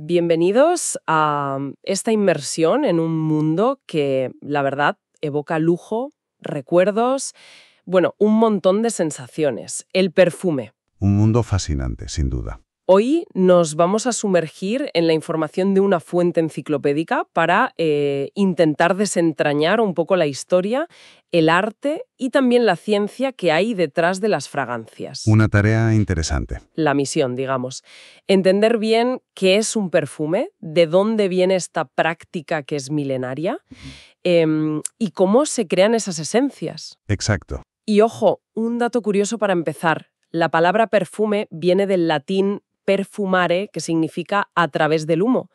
Bienvenidos a esta inmersión en un mundo que, la verdad, evoca lujo, recuerdos, bueno, un montón de sensaciones. El perfume. Un mundo fascinante, sin duda. Hoy nos vamos a sumergir en la información de una fuente enciclopédica para intentar desentrañar un poco la historia, el arte y también la ciencia que hay detrás de las fragancias. Una tarea interesante. La misión, digamos. Entender bien qué es un perfume, de dónde viene esta práctica que es milenaria y cómo se crean esas esencias. Exacto. Y ojo, un dato curioso para empezar. La palabra perfume viene del latín perfumare, que significa a través del humo.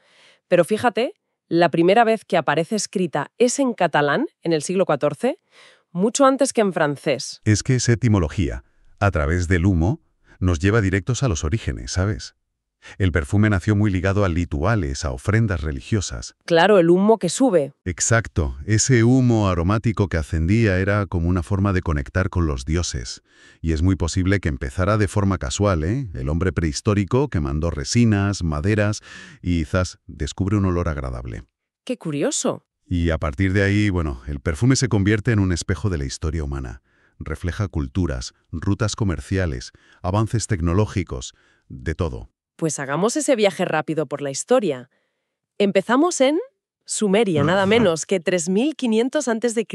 Pero fíjate, la primera vez que aparece escrita es en catalán, en el siglo XIV, mucho antes que en francés. Es que esa etimología, a través del humo, nos lleva directos a los orígenes, ¿sabes? El perfume nació muy ligado a rituales, a ofrendas religiosas. Claro, el humo que sube. Exacto. Ese humo aromático que ascendía era como una forma de conectar con los dioses. Y es muy posible que empezara de forma casual, ¿eh? El hombre prehistórico que mandó resinas, maderas y quizás descubre un olor agradable. ¡Qué curioso! Y a partir de ahí, bueno, el perfume se convierte en un espejo de la historia humana. Refleja culturas, rutas comerciales, avances tecnológicos, de todo. Pues hagamos ese viaje rápido por la historia. Empezamos en Sumeria, nada menos que 3500 a.C.,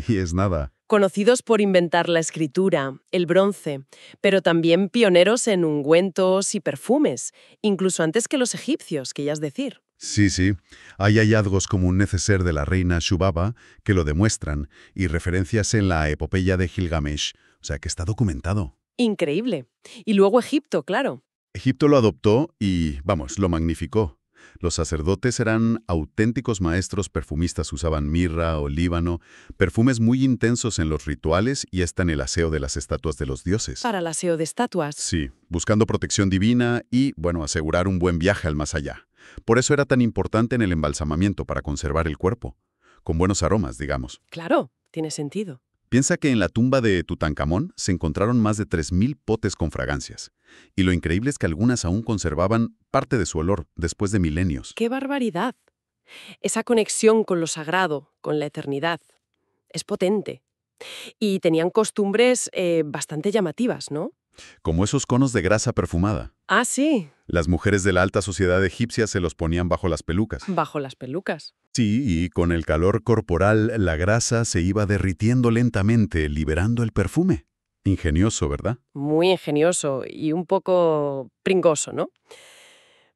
Y es nada. conocidos por inventar la escritura, el bronce, pero también pioneros en ungüentos y perfumes, incluso antes que los egipcios, que ya es decir. Sí, sí. Hay hallazgos como un neceser de la reina Shubaba que lo demuestran y referencias en la epopeya de Gilgamesh. O sea, que está documentado. Increíble. Y luego Egipto, claro. Egipto lo adoptó y, vamos, lo magnificó. Los sacerdotes eran auténticos maestros perfumistas, usaban mirra, olíbano, perfumes muy intensos en los rituales y hasta en el aseo de las estatuas de los dioses. Para el aseo de estatuas. Sí, buscando protección divina y, bueno, asegurar un buen viaje al más allá. Por eso era tan importante en el embalsamamiento para conservar el cuerpo, con buenos aromas, digamos. Claro, tiene sentido. Piensa que en la tumba de Tutankamón se encontraron más de 3000 potes con fragancias. Y lo increíble es que algunas aún conservaban parte de su olor después de milenios. ¡Qué barbaridad! Esa conexión con lo sagrado, con la eternidad, es potente. Y tenían costumbres bastante llamativas, ¿no? Como esos conos de grasa perfumada. Ah, sí, Las mujeres de la alta sociedad egipcia se los ponían bajo las pelucas. bajo las pelucas. Sí, y con el calor corporal la grasa se iba derritiendo lentamente, liberando el perfume. Ingenioso, ¿verdad? Muy ingenioso y un poco pringoso, ¿no?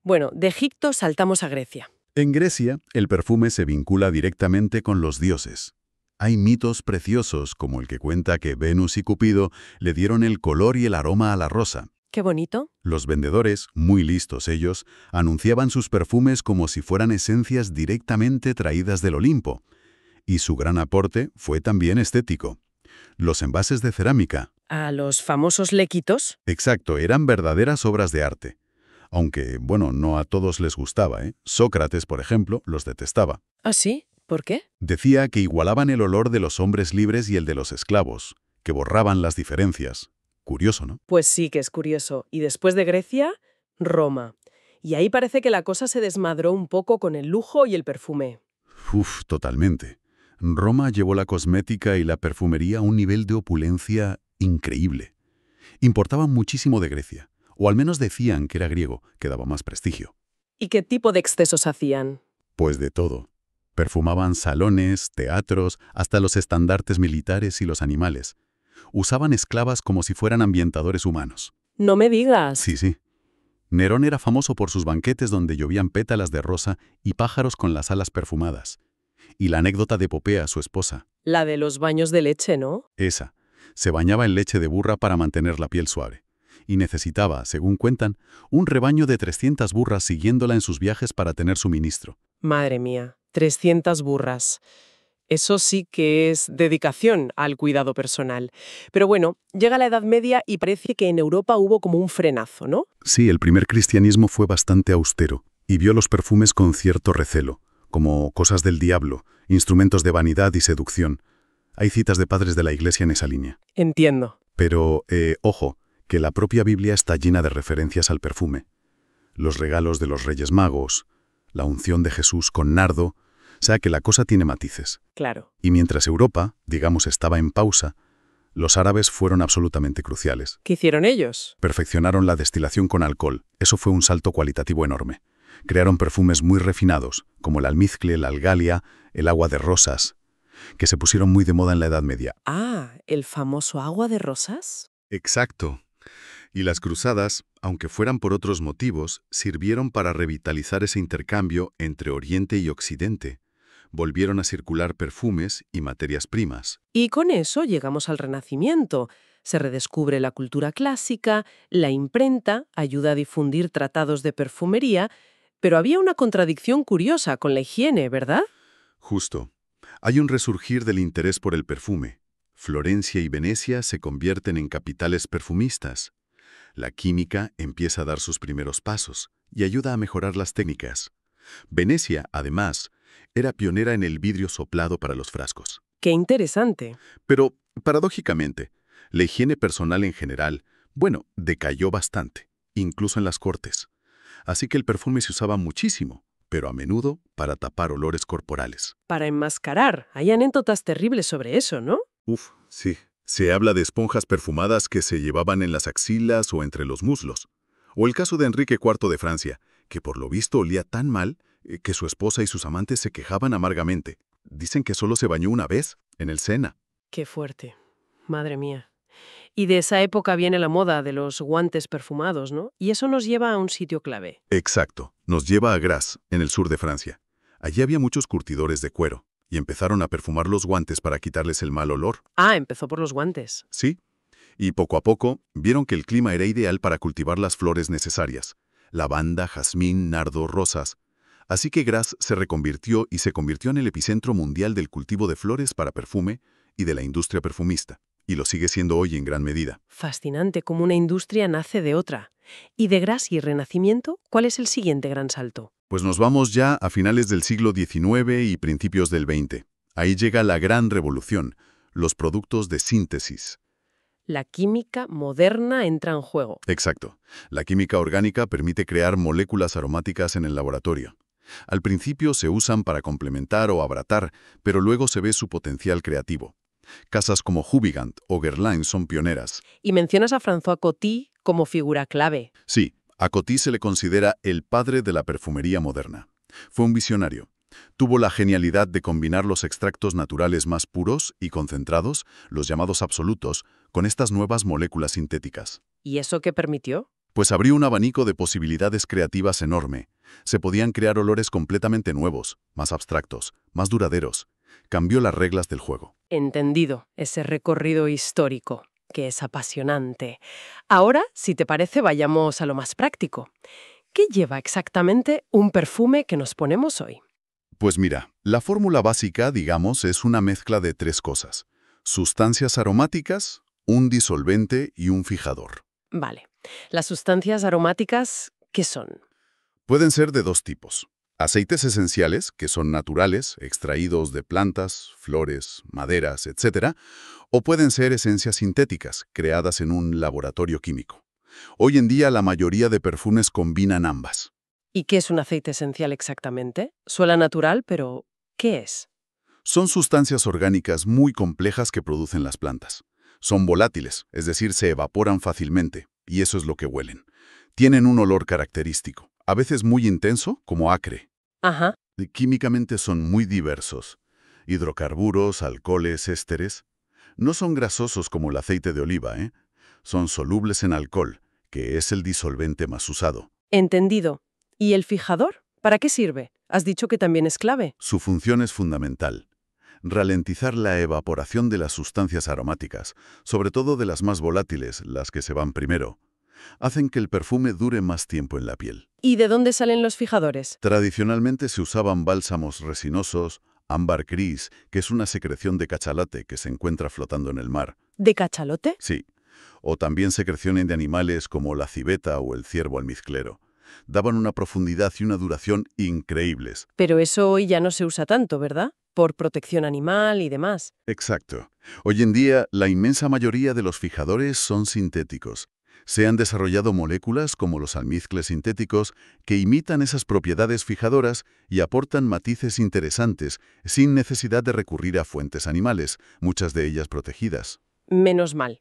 Bueno, de Egipto saltamos a Grecia. En Grecia, el perfume se vincula directamente con los dioses. Hay mitos preciosos, como el que cuenta que Venus y Cupido le dieron el color y el aroma a la rosa. Qué bonito. Los vendedores, muy listos ellos, anunciaban sus perfumes como si fueran esencias directamente traídas del Olimpo. Y su gran aporte fue también estético. Los envases de cerámica. A los famosos lequitos. Exacto, eran verdaderas obras de arte. Aunque, bueno, no a todos les gustaba, ¿eh? Sócrates, por ejemplo, los detestaba. ¿Ah, sí? ¿Por qué? Decía que igualaban el olor de los hombres libres y el de los esclavos, que borraban las diferencias. Curioso, ¿no? Pues sí que es curioso. Y después de Grecia, Roma. Y ahí parece que la cosa se desmadró un poco con el lujo y el perfume. Uf, totalmente. Roma llevó la cosmética y la perfumería a un nivel de opulencia increíble. Importaban muchísimo de Grecia, o al menos decían que era griego, que daba más prestigio. ¿Y qué tipo de excesos hacían? Pues de todo. Perfumaban salones, teatros, hasta los estandartes militares y los animales. Usaban esclavas como si fueran ambientadores humanos. No me digas. Sí, sí. Nerón era famoso por sus banquetes donde llovían pétalas de rosa y pájaros con las alas perfumadas. Y la anécdota de Popea, su esposa, La de los baños de leche, ¿no? esa, se bañaba en leche de burra para mantener la piel suave. Y necesitaba, según cuentan, un rebaño de 300 burras siguiéndola en sus viajes para tener suministro. Madre mía, 300 burras. Eso sí que es dedicación al cuidado personal. Pero bueno, llega la Edad Media y parece que en Europa hubo como un frenazo, ¿no? Sí, el primer cristianismo fue bastante austero y vio los perfumes con cierto recelo, como cosas del diablo, instrumentos de vanidad y seducción. Hay citas de padres de la Iglesia en esa línea. Entiendo. Pero, ojo, que la propia Biblia está llena de referencias al perfume. los regalos de los Reyes Magos, la unción de Jesús con nardo, o sea que la cosa tiene matices. Claro. Y mientras Europa, digamos, estaba en pausa, los árabes fueron absolutamente cruciales. ¿Qué hicieron ellos? Perfeccionaron la destilación con alcohol. Eso fue un salto cualitativo enorme. Crearon perfumes muy refinados, como el almizcle, la algalia, el agua de rosas, que se pusieron muy de moda en la Edad Media. Ah, ¿el famoso agua de rosas? Exacto. Y las cruzadas, aunque fueran por otros motivos, sirvieron para revitalizar ese intercambio entre Oriente y Occidente. Volvieron a circular perfumes y materias primas. Y con eso llegamos al Renacimiento. Se redescubre la cultura clásica, la imprenta ayuda a difundir tratados de perfumería, pero había una contradicción curiosa con la higiene, ¿verdad? Justo. Hay un resurgir del interés por el perfume. Florencia y Venecia se convierten en capitales perfumistas. La química empieza a dar sus primeros pasos y ayuda a mejorar las técnicas. Venecia, además, era pionera en el vidrio soplado para los frascos. ¡Qué interesante! Pero, paradójicamente, la higiene personal en general, decayó bastante, incluso en las cortes. Así que el perfume se usaba muchísimo, pero a menudo para tapar olores corporales. Para enmascarar, hay anécdotas terribles sobre eso, ¿no? Uf, sí. Se habla de esponjas perfumadas que se llevaban en las axilas o entre los muslos. O el caso de Enrique IV de Francia, que por lo visto olía tan mal que su esposa y sus amantes se quejaban amargamente. Dicen que solo se bañó una vez, en el Sena. ¡Qué fuerte! Madre mía. Y de esa época viene la moda de los guantes perfumados, ¿no? Y eso nos lleva a un sitio clave. Exacto. Nos lleva a Grasse, en el sur de Francia. Allí había muchos curtidores de cuero, y empezaron a perfumar los guantes para quitarles el mal olor. Ah, empezó por los guantes. Sí. Y poco a poco vieron que el clima era ideal para cultivar las flores necesarias. Lavanda, jazmín, nardo, rosas. Así que Grasse se convirtió en el epicentro mundial del cultivo de flores para perfume y de la industria perfumista. Y lo sigue siendo hoy en gran medida. Fascinante cómo una industria nace de otra. ¿Y de Grasse y Renacimiento, cuál es el siguiente gran salto? Pues nos vamos ya a finales del siglo XIX y principios del XX. Ahí llega la gran revolución, los productos de síntesis. La química moderna entra en juego. Exacto. La química orgánica permite crear moléculas aromáticas en el laboratorio. Al principio se usan para complementar o abratar, pero luego se ve su potencial creativo. Casas como Hubigant o Guerlain son pioneras. Y mencionas a François Coty como figura clave. Sí, a Coty se le considera el padre de la perfumería moderna. Fue un visionario. Tuvo la genialidad de combinar los extractos naturales más puros y concentrados, los llamados absolutos, con estas nuevas moléculas sintéticas. ¿Y eso qué permitió? Pues abrió un abanico de posibilidades creativas enorme. Se podían crear olores completamente nuevos, más abstractos, más duraderos. Cambió las reglas del juego. Entendido, ese recorrido histórico, que es apasionante. Ahora, si te parece, vayamos a lo más práctico. ¿Qué lleva exactamente un perfume que nos ponemos hoy? Pues mira, la fórmula básica, digamos, es una mezcla de tres cosas. Sustancias aromáticas, un disolvente y un fijador. Vale. ¿Las sustancias aromáticas qué son? Pueden ser de dos tipos. Aceites esenciales, que son naturales, extraídos de plantas, flores, maderas, etc. O pueden ser esencias sintéticas, creadas en un laboratorio químico. Hoy en día la mayoría de perfumes combinan ambas. ¿Y qué es un aceite esencial exactamente? Suena natural, pero ¿qué es? Son sustancias orgánicas muy complejas que producen las plantas. Son volátiles, es decir, se evaporan fácilmente, y eso es lo que huelen. Tienen un olor característico, a veces muy intenso, como acre. Ajá. Químicamente son muy diversos. Hidrocarburos, alcoholes, ésteres. No son grasosos como el aceite de oliva, ¿eh? Son solubles en alcohol, que es el disolvente más usado. Entendido. ¿Y el fijador? ¿Para qué sirve? Has dicho que también es clave. Su función es fundamental. Ralentizar la evaporación de las sustancias aromáticas, sobre todo de las más volátiles, las que se van primero, hacen que el perfume dure más tiempo en la piel. ¿Y de dónde salen los fijadores? Tradicionalmente se usaban bálsamos resinosos, ámbar gris, que es una secreción de cachalate que se encuentra flotando en el mar. ¿De cachalote? Sí. O también secreciones de animales como la civeta o el ciervo almizclero. Daban una profundidad y una duración increíbles. Pero eso hoy ya no se usa tanto, ¿verdad? Por protección animal y demás. Exacto. Hoy en día, la inmensa mayoría de los fijadores son sintéticos. Se han desarrollado moléculas como los almizcles sintéticos que imitan esas propiedades fijadoras y aportan matices interesantes sin necesidad de recurrir a fuentes animales, muchas de ellas protegidas. Menos mal.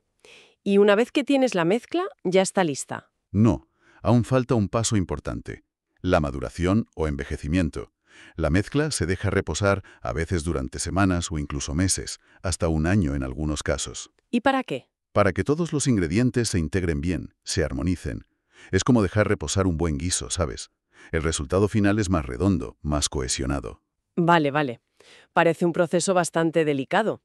Y una vez que tienes la mezcla, ya está lista. No, aún falta un paso importante: la maduración o envejecimiento. La mezcla se deja reposar a veces durante semanas o incluso meses, hasta un año en algunos casos, ¿Y para qué? para que todos los ingredientes se integren bien, se armonicen. Es como dejar reposar un buen guiso, ¿sabes? El resultado final es más redondo, más cohesionado. Vale, vale. Parece un proceso bastante delicado.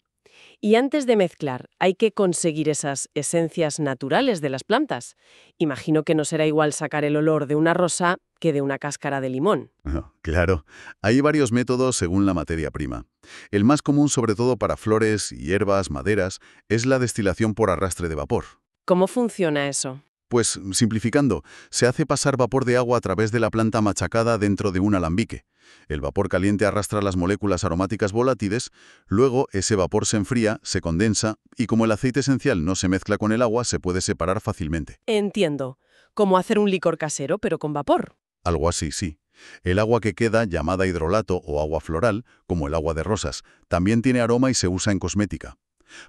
Y antes de mezclar, hay que conseguir esas esencias naturales de las plantas. Imagino que no será igual sacar el olor de una rosa que de una cáscara de limón. Claro, hay varios métodos según la materia prima. El más común, sobre todo para flores, hierbas, maderas, es la destilación por arrastre de vapor. ¿Cómo funciona eso? Pues, simplificando, se hace pasar vapor de agua a través de la planta machacada dentro de un alambique. El vapor caliente arrastra las moléculas aromáticas volátiles, luego ese vapor se enfría, se condensa, y como el aceite esencial no se mezcla con el agua, se puede separar fácilmente. Entiendo. Como hacer un licor casero, pero con vapor. Algo así, sí. El agua que queda, llamada hidrolato o agua floral, como el agua de rosas, también tiene aroma y se usa en cosmética.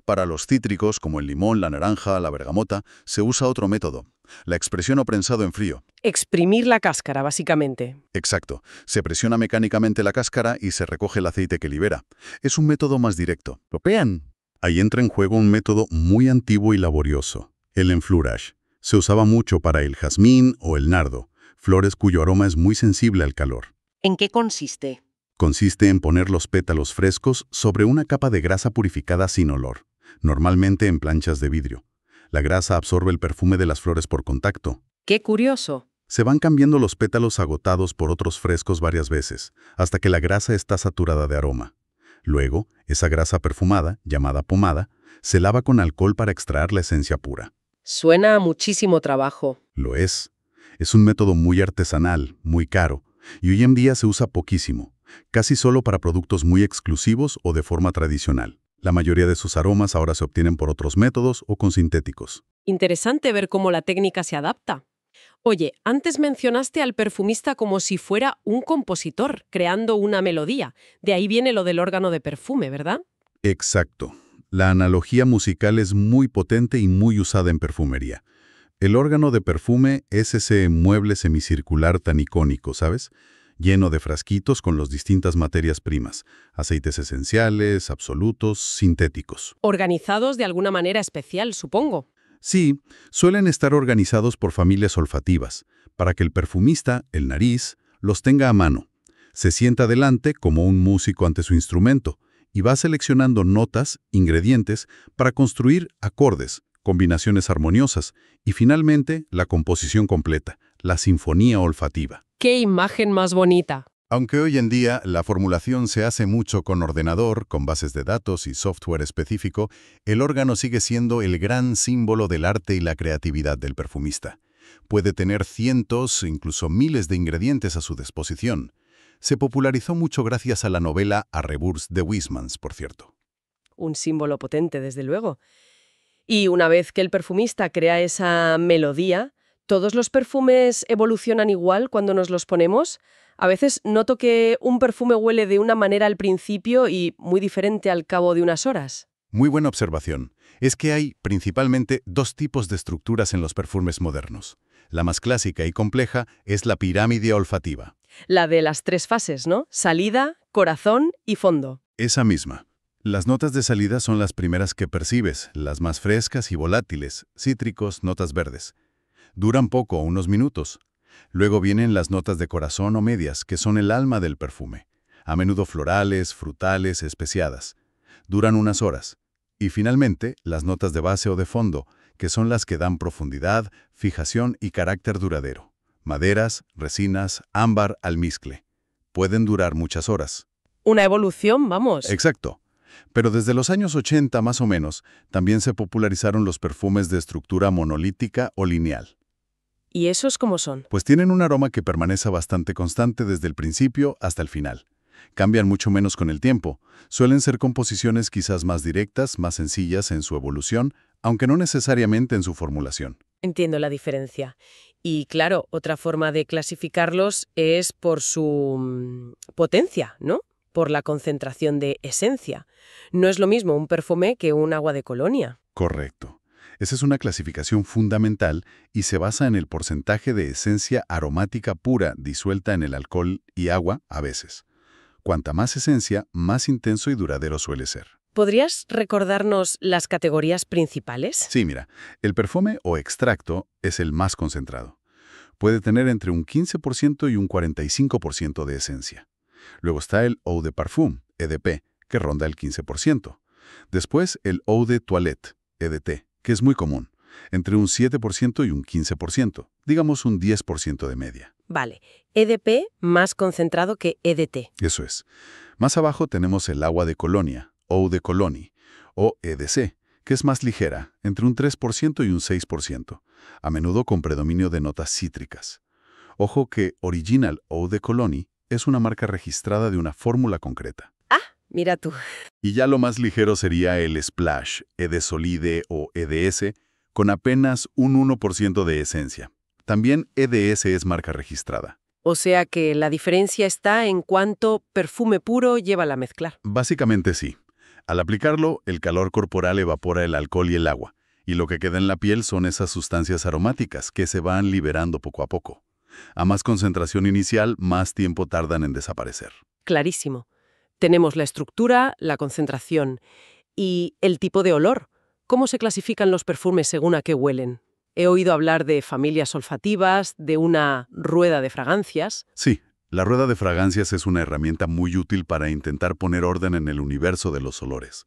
Para los cítricos, como el limón, la naranja, la bergamota, se usa otro método: la expresión o prensado en frío. Exprimir la cáscara, básicamente. Exacto. Se presiona mecánicamente la cáscara y se recoge el aceite que libera. Es un método más directo. ¿Lo vean? Ahí entra en juego un método muy antiguo y laborioso: el enfleurage. Se usaba mucho para el jazmín o el nardo, flores cuyo aroma es muy sensible al calor. ¿En qué consiste? Consiste en poner los pétalos frescos sobre una capa de grasa purificada sin olor, normalmente en planchas de vidrio. La grasa absorbe el perfume de las flores por contacto. ¡Qué curioso! Se van cambiando los pétalos agotados por otros frescos varias veces, hasta que la grasa está saturada de aroma. Luego, esa grasa perfumada, llamada pomada, se lava con alcohol para extraer la esencia pura. Suena a muchísimo trabajo. Lo es. Es un método muy artesanal, muy caro, y hoy en día se usa poquísimo, casi solo para productos muy exclusivos o de forma tradicional. La mayoría de sus aromas ahora se obtienen por otros métodos o con sintéticos. Interesante ver cómo la técnica se adapta. Oye, antes mencionaste al perfumista como si fuera un compositor, creando una melodía. De ahí viene lo del órgano de perfume, ¿verdad? Exacto. La analogía musical es muy potente y muy usada en perfumería. El órgano de perfume es ese mueble semicircular tan icónico, ¿sabes? Lleno de frasquitos con las distintas materias primas, aceites esenciales, absolutos, sintéticos. Organizados de alguna manera especial, supongo. Sí, suelen estar organizados por familias olfativas, para que el perfumista, el nariz, los tenga a mano. Se sienta delante como un músico ante su instrumento y va seleccionando notas, ingredientes, para construir acordes, combinaciones armoniosas y finalmente la composición completa, la sinfonía olfativa. ¡Qué imagen más bonita! Aunque hoy en día la formulación se hace mucho con ordenador, con bases de datos y software específico, el órgano sigue siendo el gran símbolo del arte y la creatividad del perfumista. Puede tener cientos, incluso miles de ingredientes a su disposición. Se popularizó mucho gracias a la novela A Reburs de Huysmans, por cierto. Un símbolo potente, desde luego. Y una vez que el perfumista crea esa melodía, ¿todos los perfumes evolucionan igual cuando nos los ponemos? A veces noto que un perfume huele de una manera al principio y muy diferente al cabo de unas horas. Muy buena observación. Es que hay principalmente dos tipos de estructuras en los perfumes modernos. La más clásica y compleja es la pirámide olfativa. La de las 3 fases, ¿no? Salida, corazón y fondo. Esa misma. Las notas de salida son las primeras que percibes, las más frescas y volátiles, cítricos, notas verdes. Duran poco, unos minutos. Luego vienen las notas de corazón o medias, que son el alma del perfume. A menudo florales, frutales, especiadas. Duran unas horas. Y finalmente, las notas de base o de fondo, que son las que dan profundidad, fijación y carácter duradero. Maderas, resinas, ámbar, almizcle. Pueden durar muchas horas. Una evolución, vamos. Exacto. Pero desde los años 80 más o menos, también se popularizaron los perfumes de estructura monolítica o lineal. ¿Y esos cómo son? Pues tienen un aroma que permanece bastante constante desde el principio hasta el final. Cambian mucho menos con el tiempo. Suelen ser composiciones quizás más directas, más sencillas en su evolución, aunque no necesariamente en su formulación. Entiendo la diferencia. Y claro, otra forma de clasificarlos es por su potencia, ¿no? Por la concentración de esencia. No es lo mismo un perfume que un agua de colonia. Correcto. Esa es una clasificación fundamental y se basa en el porcentaje de esencia aromática pura disuelta en el alcohol y agua a veces. Cuanta más esencia, más intenso y duradero suele ser. ¿Podrías recordarnos las categorías principales? Sí, mira, el perfume o extracto es el más concentrado. Puede tener entre un 15% y un 45% de esencia. Luego está el eau de parfum, EDP, que ronda el 15%. Después el eau de toilette, EDT, que es muy común, entre un 7% y un 15%, digamos un 10% de media. Vale, EDP más concentrado que EDT. Eso es. Más abajo tenemos el agua de colonia, eau de colonie, o EDC, que es más ligera, entre un 3% y un 6%, a menudo con predominio de notas cítricas. Ojo que Original Eau de Cologne es una marca registrada de una fórmula concreta. Ah, mira tú. Y ya lo más ligero sería el Splash, Solide o EDS, con apenas un 1% de esencia. También EDS es marca registrada. O sea que la diferencia está en cuánto perfume puro lleva al mezclar. Básicamente sí. Al aplicarlo, el calor corporal evapora el alcohol y el agua, y lo que queda en la piel son esas sustancias aromáticas que se van liberando poco a poco. A más concentración inicial, más tiempo tardan en desaparecer. Clarísimo. Tenemos la estructura, la concentración y el tipo de olor. ¿Cómo se clasifican los perfumes según a qué huelen? He oído hablar de familias olfativas, de una rueda de fragancias. Sí, la rueda de fragancias es una herramienta muy útil para intentar poner orden en el universo de los olores.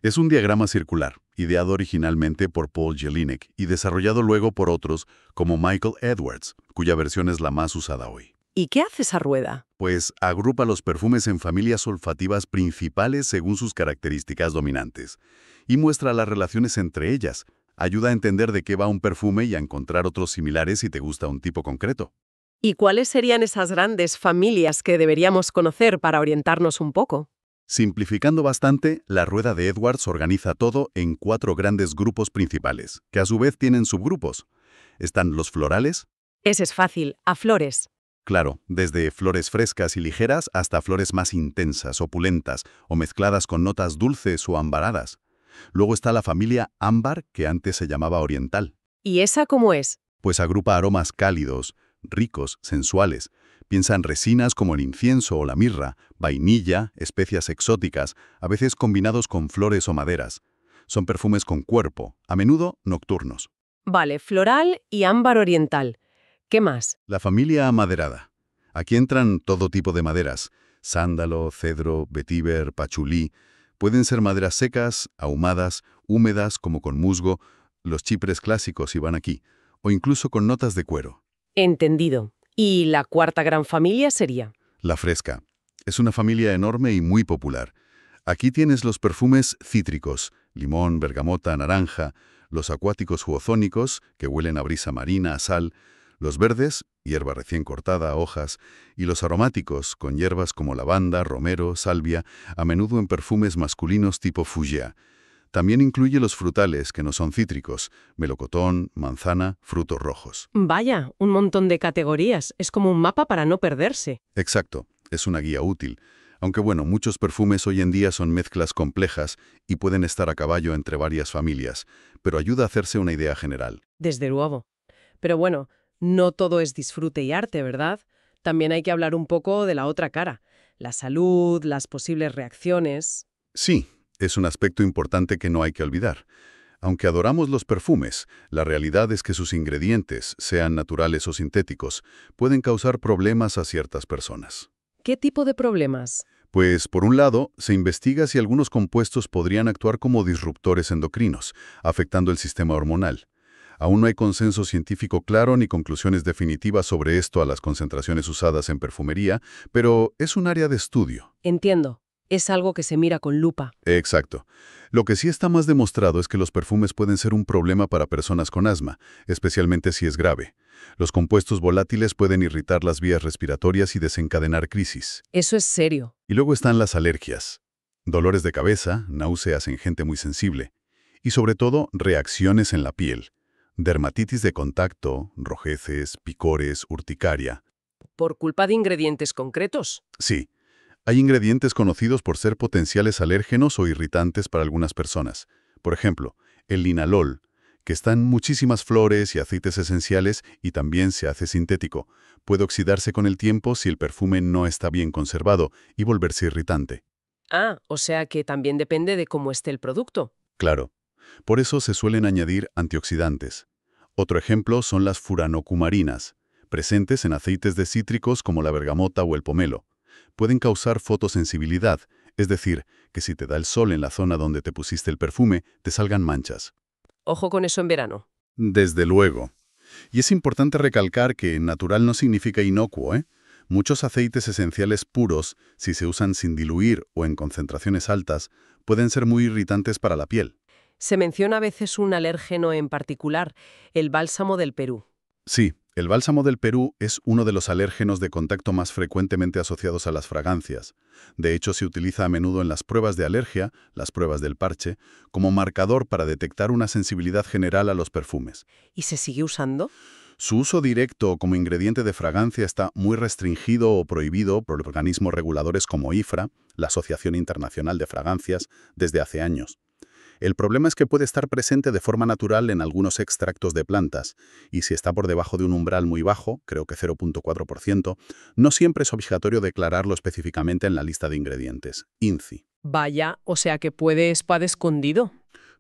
Es un diagrama circular, ideado originalmente por Paul Jelinek y desarrollado luego por otros como Michael Edwards, cuya versión es la más usada hoy. ¿Y qué hace esa rueda? Pues agrupa los perfumes en familias olfativas principales según sus características dominantes y muestra las relaciones entre ellas. Ayuda a entender de qué va un perfume y a encontrar otros similares si te gusta un tipo concreto. ¿Y cuáles serían esas grandes familias que deberíamos conocer para orientarnos un poco? Simplificando bastante, la rueda de Edwards organiza todo en 4 grandes grupos principales, que a su vez tienen subgrupos. Están los florales. Ese es fácil, a flores. Claro, desde flores frescas y ligeras hasta flores más intensas, opulentas o mezcladas con notas dulces o ambaradas. Luego está la familia ámbar, que antes se llamaba oriental. ¿Y esa cómo es? Pues agrupa aromas cálidos, ricos, sensuales. Piensa en resinas como el incienso o la mirra, vainilla, especias exóticas, a veces combinados con flores o maderas. Son perfumes con cuerpo, a menudo nocturnos. Vale, floral y ámbar oriental. ¿Qué más? La familia amaderada. Aquí entran todo tipo de maderas: sándalo, cedro, vetiver, pachulí. Pueden ser maderas secas, ahumadas, húmedas como con musgo, los chipres clásicos iban aquí, o incluso con notas de cuero. Entendido. ¿Y la cuarta gran familia sería? La fresca. Es una familia enorme y muy popular. Aquí tienes los perfumes cítricos, limón, bergamota, naranja, los acuáticos u ozónicos, que huelen a brisa marina, a sal, los verdes, hierba recién cortada, hojas, y los aromáticos, con hierbas como lavanda, romero, salvia, a menudo en perfumes masculinos tipo fugea. También incluye los frutales, que no son cítricos, melocotón, manzana, frutos rojos. Vaya, un montón de categorías. Es como un mapa para no perderse. Exacto, es una guía útil. Aunque bueno, muchos perfumes hoy en día son mezclas complejas y pueden estar a caballo entre varias familias, pero ayuda a hacerse una idea general. Desde luego. Pero bueno, no todo es disfrute y arte, ¿verdad? También hay que hablar un poco de la otra cara. La salud, las posibles reacciones. Sí, es un aspecto importante que no hay que olvidar. Aunque adoramos los perfumes, la realidad es que sus ingredientes, sean naturales o sintéticos, pueden causar problemas a ciertas personas. ¿Qué tipo de problemas? Pues, por un lado, se investiga si algunos compuestos podrían actuar como disruptores endocrinos, afectando el sistema hormonal. Aún no hay consenso científico claro ni conclusiones definitivas sobre esto a las concentraciones usadas en perfumería, pero es un área de estudio. Entiendo. Es algo que se mira con lupa. Exacto. Lo que sí está más demostrado es que los perfumes pueden ser un problema para personas con asma, especialmente si es grave. Los compuestos volátiles pueden irritar las vías respiratorias y desencadenar crisis. Eso es serio. Y luego están las alergias. Dolores de cabeza, náuseas en gente muy sensible. Y sobre todo, reacciones en la piel. Dermatitis de contacto, rojeces, picores, urticaria. ¿Por culpa de ingredientes concretos? Sí, hay ingredientes conocidos por ser potenciales alérgenos o irritantes para algunas personas. Por ejemplo, el linalol, que está en muchísimas flores y aceites esenciales y también se hace sintético. Puede oxidarse con el tiempo si el perfume no está bien conservado y volverse irritante. Ah, o sea que también depende de cómo esté el producto. Claro, por eso se suelen añadir antioxidantes. Otro ejemplo son las furanocumarinas, presentes en aceites de cítricos como la bergamota o el pomelo. Pueden causar fotosensibilidad, es decir, que si te da el sol en la zona donde te pusiste el perfume, te salgan manchas. Ojo con eso en verano. Desde luego. Y es importante recalcar que natural no significa inocuo, ¿eh? Muchos aceites esenciales puros, si se usan sin diluir o en concentraciones altas, pueden ser muy irritantes para la piel. Se menciona a veces un alérgeno en particular, el bálsamo del Perú. Sí, el bálsamo del Perú es uno de los alérgenos de contacto más frecuentemente asociados a las fragancias. De hecho, se utiliza a menudo en las pruebas de alergia, las pruebas del parche, como marcador para detectar una sensibilidad general a los perfumes. ¿Y se sigue usando? Su uso directo como ingrediente de fragancia está muy restringido o prohibido por organismos reguladores como IFRA, la Asociación Internacional de Fragancias, desde hace años. El problema es que puede estar presente de forma natural en algunos extractos de plantas, y si está por debajo de un umbral muy bajo, creo que 0,4%, no siempre es obligatorio declararlo específicamente en la lista de ingredientes, INCI. Vaya, o sea que puede espada escondido.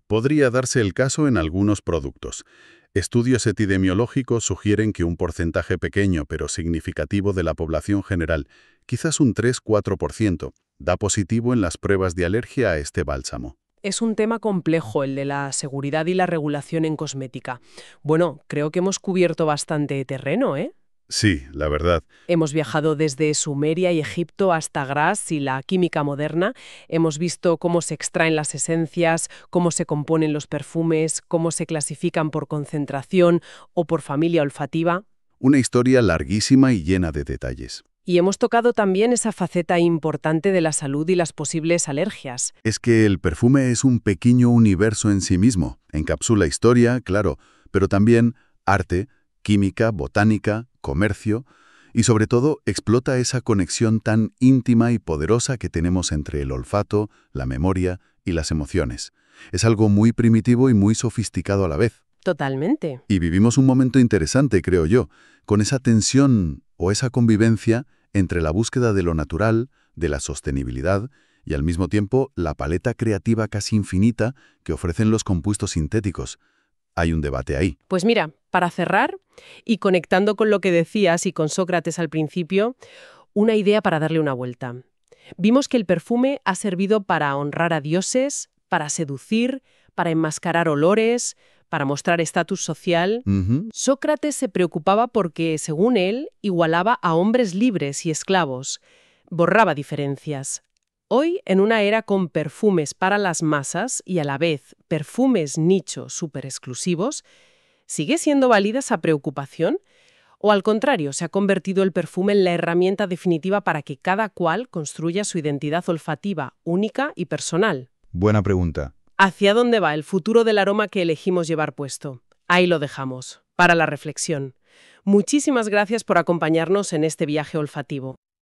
Podría darse el caso en algunos productos. Estudios epidemiológicos sugieren que un porcentaje pequeño pero significativo de la población general, quizás un 3-4%, da positivo en las pruebas de alergia a este bálsamo. Es un tema complejo el de la seguridad y la regulación en cosmética. Bueno, creo que hemos cubierto bastante terreno, ¿eh? Sí, la verdad. Hemos viajado desde Sumeria y Egipto hasta Gras y la química moderna. Hemos visto cómo se extraen las esencias, cómo se componen los perfumes, cómo se clasifican por concentración o por familia olfativa. Una historia larguísima y llena de detalles. Y hemos tocado también esa faceta importante de la salud y las posibles alergias. Es que el perfume es un pequeño universo en sí mismo. Encapsula historia, claro, pero también arte, química, botánica, comercio y sobre todo explota esa conexión tan íntima y poderosa que tenemos entre el olfato, la memoria y las emociones. Es algo muy primitivo y muy sofisticado a la vez. Totalmente. Y vivimos un momento interesante, creo yo, con esa tensión o esa convivencia entre la búsqueda de lo natural, de la sostenibilidad y al mismo tiempo la paleta creativa casi infinita que ofrecen los compuestos sintéticos. Hay un debate ahí. Pues mira, para cerrar, y conectando con lo que decías y con Sócrates al principio, una idea para darle una vuelta. Vimos que el perfume ha servido para honrar a dioses, para seducir, para enmascarar olores, para mostrar estatus social. Sócrates se preocupaba porque, según él, igualaba a hombres libres y esclavos, borraba diferencias. Hoy, en una era con perfumes para las masas y a la vez perfumes nicho súper exclusivos, ¿sigue siendo válida esa preocupación? ¿O al contrario, se ha convertido el perfume en la herramienta definitiva para que cada cual construya su identidad olfativa única y personal? Buena pregunta. ¿Hacia dónde va el futuro del aroma que elegimos llevar puesto? Ahí lo dejamos, para la reflexión. Muchísimas gracias por acompañarnos en este viaje olfativo.